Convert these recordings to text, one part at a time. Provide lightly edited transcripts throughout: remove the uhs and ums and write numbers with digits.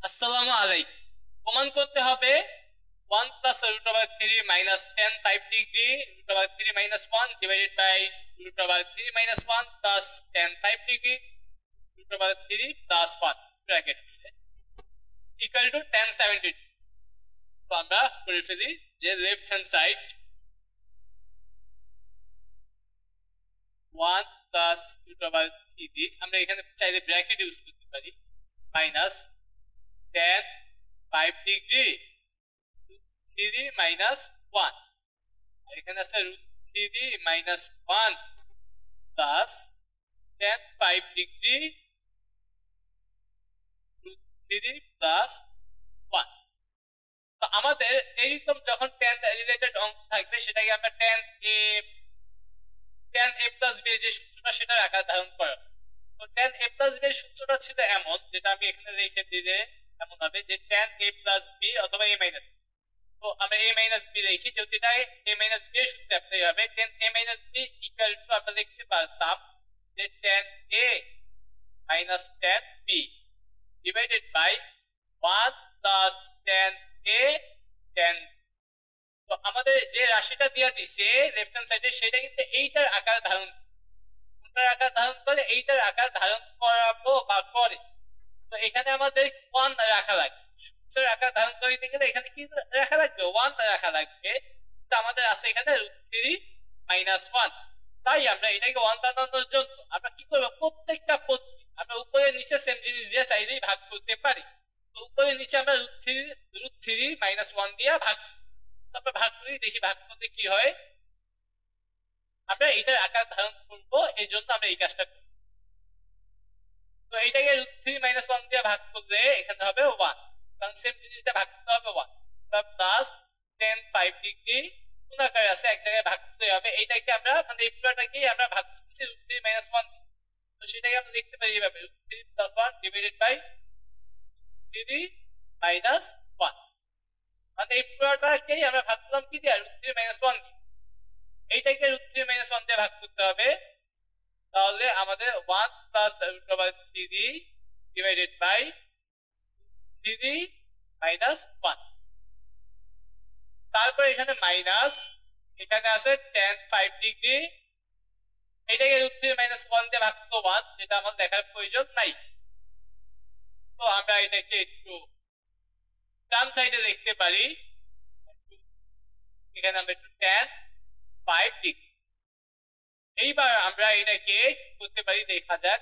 আসসালামু আলাইকুম। প্রমাণ করতে হবে 1 plus root over 3 minus 10 5 degree root over 3 minus 1 divided by root over 3 minus 1 plus 10 5 degree root over 3 plus 1 bracket আছে equal to 1070। তো আমরা করে ফেলি যে left hand side 1 plus root over 3 আমরা এখানে চাইলে ব্র্যাকেট ইউজ করতে পারি মাইনাস 10 5 ডিগ্রি 3 মাইনাস 1 এখানে আছে root 3 minus 1 plus 10 5 degree root 3 plus 1। তো আমাদের এইরকম যখন tan রিলেটেড অঙ্ক থাকবে সেটাকে আমরা tan a প্লাস b যে সূত্রটা সেটার আকার ধারণ করে। তো tan a প্লাস b এর সূত্রটা ছিল এমন, যেটা আমি এখানে লিখে দিলে এমন হবে যে tan a প্লাস b অথবা a মাইনাস। তো আমরা a মাইনাস b লিখি, যেহেতু এটা a মাইনাস b এর সূত্রে অ্যাপ্লাই হবে। tan a minus b equal to আমরা লিখতে পারতাম যে tan a minus tan b divided by 1 plus tan a tan। তো আমাদের যে রাশিটা দিয়া দিছে লেফট হ্যান্ড সাইডে সেটা কিন্তু এইটার আকার ধারণ করে এইটার আকার ধারণ করাবো বা করে। তো এখানে আমাদের 1 রাখা লাগবে, সূত্রের আকার ধারণ করতে গেলে এখানে কি রাখা লাগবে, 1 রাখা লাগবে। তো আমাদের আছে এখানে √3 মাইনাস 1। তাই আমরা এটাকে 1 বানানোর জন্য আমরা কি করবো, প্রত্যেকটা পদ আমরা উপরে নিচে সেম জিনিস দিয়ে চাইলেই ভাগ করতে পারি। তো উপরে নিচে আমরা √3 মাইনাস 1 দিয়ে ভাগ, তারপর ভাগ করি, দেখি ভাগ করতে কি হয়। আমরা এটার আকার ধারণ করবো, এই জন্য আমরা এই কাজটা করবো। তো এটাকে √3 মাইনাস 1 দিয়ে ভাগ করলে এখানে হবে 1, কারণ সেম জিনিস দিয়ে ভাগ করতে হবে 1 প্লাস 10 5 ডিগ্রি কোন আকারে আছে এক জায়গায় ভাগ করতে হবে। এইটাকে আমরা মানে এই পুরোটাকেই আমরা ভাগ করতেছি √3 মাইনাস 1। তো সেটাকে আমরা লিখতে পারি এইভাবে √3 প্লাস 1 ডিভাইডেড বাই 3 মাইনাস 1। মানে এই পুরোটাকেই আমরা ভাগ করলাম কি দিয়ে, √3 মাইনাস 1 দিয়ে। এইটাকে √3 মাইনাস 1 দিয়ে ভাগ করতে হবে, তাহলে আমাদের 1 plus root over 3 divided by 3 minus 1। তারপর এখানে মাইনাস, এখানে আছে tan 5 ডিগ্রি, এটাকে √3 মাইনাস 1 দিয়ে ভাগ করতে 1, যেটা আমাদের দেখার প্রয়োজন নাই। তো আমরা এটাকে একটু ডান সাইডে দেখতে পারি, এখানে আমরা একটু tan 5 ডিগ্রি। এইবার আমরা এটাকে করতে পারি, দেখা যাক।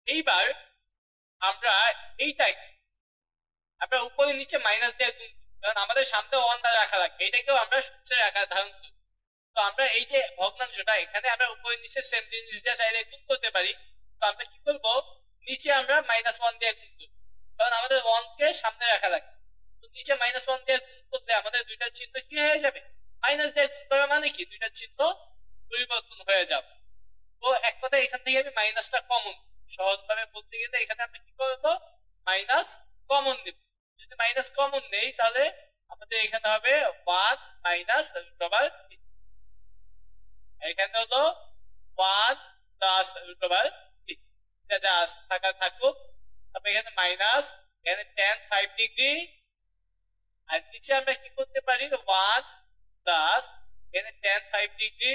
এইবার আমরা এইটাকে আমরা উপরে নিচে মাইনাস দিয়ে গুণ, কারণ আমাদের সামনে 1 দ্বারা রাখা লাগবে, এটাকেও আমরা সূত্রের আকার ধারণ করি। তো আমরা এই যে ভগ্নাংশটা এখানে আমরা উপরে নিচে সেম জিনিস দিয়ে চাইলে গুণ করতে পারি। তো আমরা কি করব, নিচে আমরা -1 দিয়ে গুণ করব, কারণ আমাদের 1 কে সামনে রাখা লাগবে। তো নিচে -1 দিয়ে গুণ করলে আমাদের দুইটা চিহ্ন কি হয়ে যাবে, মাইনাস দিয়ে গুণ করা মানে কি দুইটা চিহ্ন পরিবর্তন হয়ে যাবে। তো এক কথায় এখান থেকে আমি মাইনাসটা কমন, সহজভাবে বলতে গেলে এখানে আমরা কি করব, মাইনাস কমন নেব। যদি মাইনাস কমন নেই তাহলে আমাদের এখানে হবে 1 মাইনাস রুট ওভার 3, এখানে হলো 1 প্লাস রুট ওভার 3, এটা যা থাকা থাকুক। তারপর এখানে মাইনাস, এখানে tan 5 ডিগ্রি, আর নিচে আমরা কি করতে পারি 1 প্লাস এখানে tan 5 ডিগ্রি।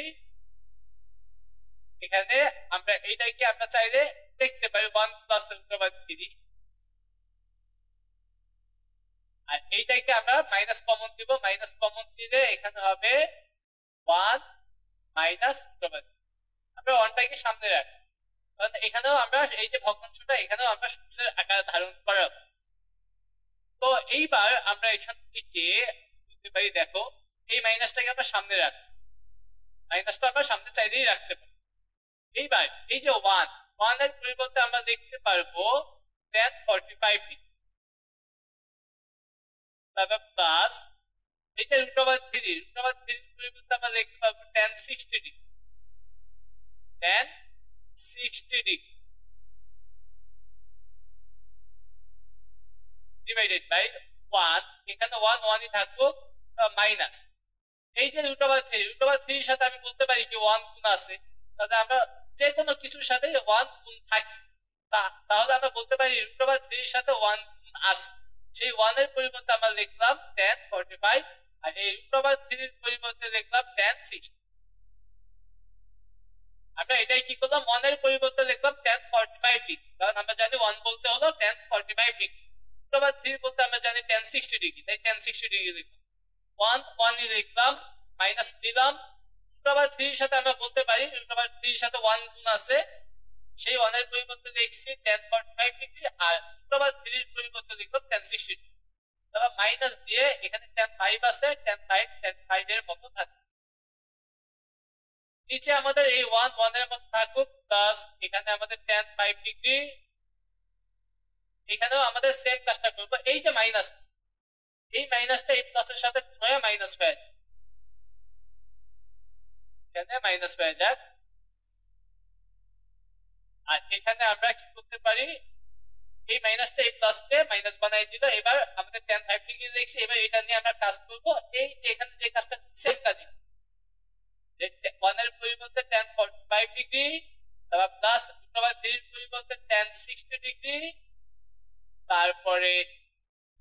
এখানে আমরা এইটাকে আমরা চাইলে দেখতে পারি 1 প্লাস রুট ওভার 3, আর এইটাকে আমরা মাইনাস কমন দিব, মাইনাস কমন দিলে এখানে হবে 1 মাইনাস রুট ওভার। আমরা 1টাকে সামনে রাখি, কারণ এখানেও আমরা এই যে ভগ্নাংশটা এখানেও আমরা সূত্রের আকার ধারণ করাবো। তো এইবার আমরা এখান থেকে করতে পারি, দেখো এই মাইনাসটাকে আমরা সামনে রাখি, মাইনাসটা আমরা সামনে চাইলেই রাখতে পারি। এইবার এই যে 1 এর পরিবর্তে আমরা দেখতে পারবো tan 45 ডিগ্রি, তারপর প্লাস এটা √3 পরিবর্তে আমরা দেখতে পারবো tan 60 degree, tan 60 degree divided by 1, এখানে 1 ই থাকবো, মাইনাস এই যে √3 এর সাথে আমি বলতে পারি যে 1 গুণ আছে, তাহলে আমরা যে কোনো কিছুর সাথে 1 গুণ থাকে। তাহলে আমরা বলতে পারি রুট ওভার 3 এর সাথে 1 আছে, সেই 1 এর পরিবর্তে আমরা লিখলাম tan 45, আর এই রুট ওভার 3 এর পরিবর্তে লিখলাম tan 60। আমরা এটাই কি করলাম, 1 এর পরিবর্তে লিখলাম tan 45 ডিগ্রি, কারণ আমরা জানি 1 বলতে হলো tan 45 ডিগ্রি, রুট ওভার 3 বলতে আমরা জানি tan 60 ডিগ্রি, তাই tan 60 ডিগ্রি লিখলাম। 1 1 ই লিখলাম, মাইনাস দিলাম, রুট ওভার 3 এর সাথে আমরা বলতে পারি রুট ওভার 3 এর সাথে 1 গুণ আছে, সেই 1 এর পরিবর্তে লিখছি tan 45 ডিগ্রি, আর রুট ওভার 3 এর পরিবর্তে লিখলাম tan 60 ডিগ্রি। তারপর মাইনাস দিয়ে এখানে tan 5 আছে, tan 5 এর মতো থাকবে। নিচে আমাদের এই 1 1 এর মতো থাকুক, প্লাস এখানে আমাদের tan 5 ডিগ্রি, এখানেও আমাদের সেম কাজটা করব। এই যে মাইনাস, এই মাইনাসটা এই প্লাসের সাথে গুণ হয়ে মাইনাস হয়ে যায়, এখানে মাইনাস হয়ে যাক। আর এখানে আমরা কি করতে পারি, এই মাইনাসটা এই প্লাসকে মাইনাস বানাই দিল। এবার আমাদের tan 5 ডিগ্রি দেখছি, এবার এটা নিয়ে আমরা কাজ করব। এই যে এখানে যে কাজটা সেম কাজই, 1 এর পরিবর্তে tan 45 ডিগ্রি, তারপর প্লাস রুট ওভার 3 এর পরিবর্তে tan 60 ডিগ্রি, তারপরে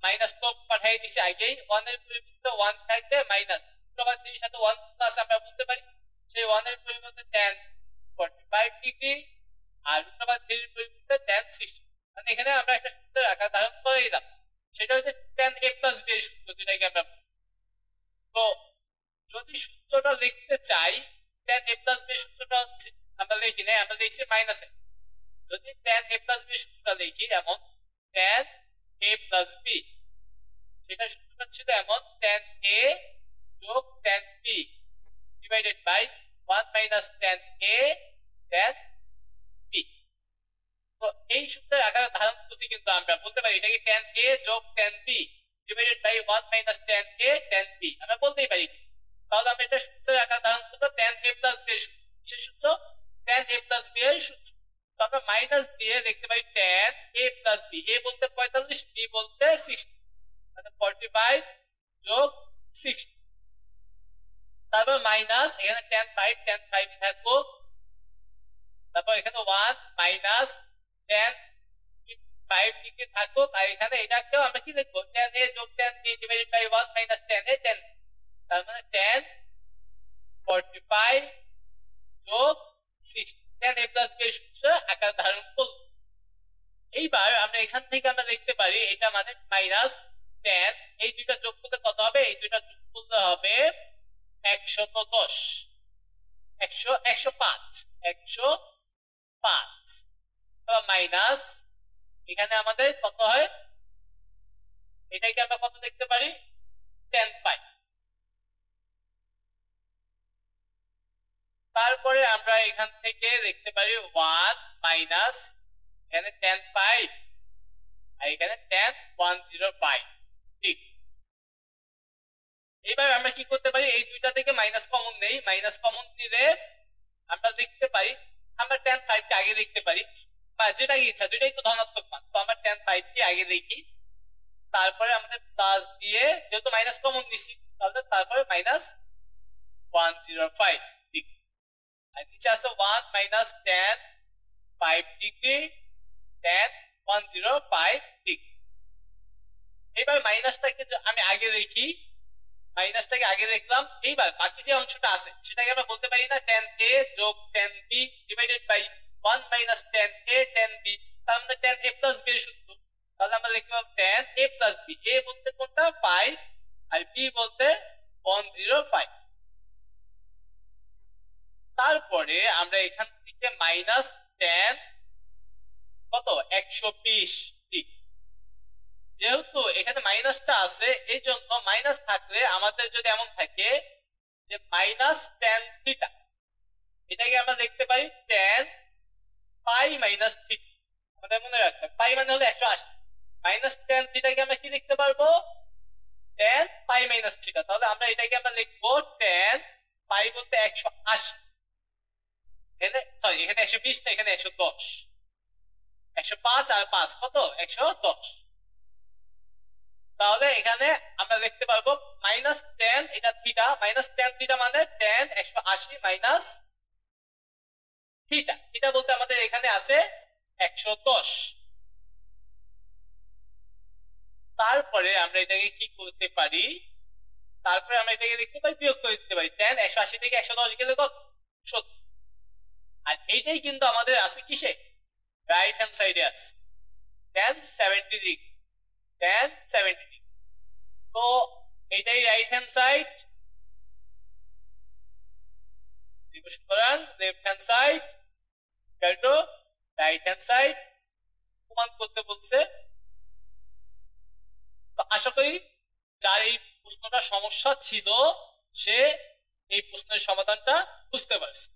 মাইনাস তো পাঠিয়ে দিছি আগেই, 1 এর পরিবর্তে 1 থাকবে, মাইনাস রুট ওভার 3 এর সাথে 1 প্লাস আমরা বলতে পারি সেই 1 এর পরিবর্তে tan 45 ডিগ্রি, আর রুট ওভার 3 এর পরিবর্তে tan 60। মানে এখানে আমরা একটা সূত্রের আকার ধারণ করে দিলাম, সেটা হচ্ছে tan a plus b এর সূত্র, যেটাকে আমরা, তো যদি সূত্রটা লিখতে চাই tan a plus b এর সূত্রটা হচ্ছে, আমরা লিখি না, আমরা লিখছি মাইনাস a। যদি tan a plus b এর সূত্রটা লিখি এমন tan a plus b, সেটা সূত্রটা ছিল এমন tan a যোগ tan b divided by 1 minus tan a tan b। তো এই সূত্রের আকারে ধারণ করছি, কিন্তু আমরা বলতে পারি এটাকে tan a যোগ tan b divided by 1 minus tan a tan b আমরা বলতেই পারি। তাহলে আমরা এটা সূত্রের আকারে ধারণ করতে tan a plus b এর সূত্র, সেই সূত্র tan a plus b এর সূত্র। তো আমরা মাইনাস দিয়ে লিখতে পারি tan a plus b, a বলতে 45, b বলতে 60, মানে 45 যোগ 60, তারপর মাইনাস এখানে tan 5 থাকবো, তারপর এখানে 1 মাইনাস tan 5 ডিগ্রি থাকুক, আর এখানে এটাকেও আমরা কি লিখবো tan a যোগ tan b divided by 1 minus tan a tan, তার মানে tan 45 যোগ 60, tan a plus b এর সূত্র আকার ধারণ করল। এইবার আমরা এখান থেকে আমরা লিখতে পারি এটা মানে মাইনাস tan, এই দুইটা যোগ করলে কত হবে, এই দুইটা যোগ করলে হবে 110, 105 মাইনাস এখানে আমাদের কত হয়, এটাকে আমরা কত দেখতে পারি tan 5। তারপরে আমরা এখান থেকে দেখতে পারি 1 মাইনাস এখানে tan 5 আর এখানে tan 105, ঠিক। এবার আমরা কি করতে পারি, এই দুইটা থেকে মাইনাস কমন নেই, মাইনাস কমন নিলে আমরা দেখতে পারি, আমরা tan 5 কে আগে দেখতে পারি, বা যেটা ইচ্ছা, দুইটাই তো ধনাত্মক মান, তো আমরা tan 5 কে আগে দেখি, তারপরে আমাদের প্লাস দিয়ে যেহেতু মাইনাস কমন নিছি, তাহলে তারপরে মাইনাস 105, ঠিক। আর নিচে আছে 1 minus tan 5 degree tan 105 degree. এবার মাইনাসটাকে আমি আগে দেখি, মাইনাসটাকে আগে দেখলাম, এইবার বাকি যে অংশটা আছে সেটাকে আমরা বলতে পারি না tan a যোগ tan b divided by 1 minus tan a tan b, তার মানে tan a plus b এর সূত্র। তাহলে আমরা লিখলাম tan a plus b, a বলতে কোনটা 5 আর b বলতে 105। তারপরে আমরা এখান থেকে মাইনাস tan কত 120, ঠিক। যেহেতু এখানে মাইনাসটা আছে, এই জন্য মাইনাস থাকলে আমাদের যদি এমন থাকে যে মাইনাস tan থিটা, এটাকে আমরা দেখতে পাই tan পাই মাইনাস থিটা, আমাদের মনে রাখতে পাই মানে হলো 180, মাইনাস tan থিটাকে আমরা কি লিখতে পারবো tan পাই মাইনাস থিটা। তাহলে আমরা এটাকে আমরা লিখবো tan পাই বলতে 180, এখানে সরি এখানে 120 না, এখানে 110, 105 আর 5 কত 110। তাহলে এখানে আমরা দেখতে পারবো মাইনাস tan, এটা থিটা, মাইনাস tan থিটা মানে tan 180 মাইনাস থিটা, থিটা বলতে আমাদের এখানে আছে 110। তারপরে আমরা এটাকে কি করতে পারি, তারপরে আমরা এটাকে দেখতে পারি বিয়োগ করে দিতে পারি। tan 180 থেকে 110 গেলে কত, 70। আর এইটাই কিন্তু আমাদের আছে কিসে, রাইট হ্যান্ড সাইডে আছে tan 70 ডিগ্রি, tan 70 ডিগ্রি। তো এটাই রাইট হ্যান্ড সাইড, সুতরাং left hand side to right hand side প্রমাণ করতে বলছে। তো আশা করি যার এই প্রশ্নটা সমস্যা ছিল সে এই প্রশ্নের সমাধানটা বুঝতে পারছে।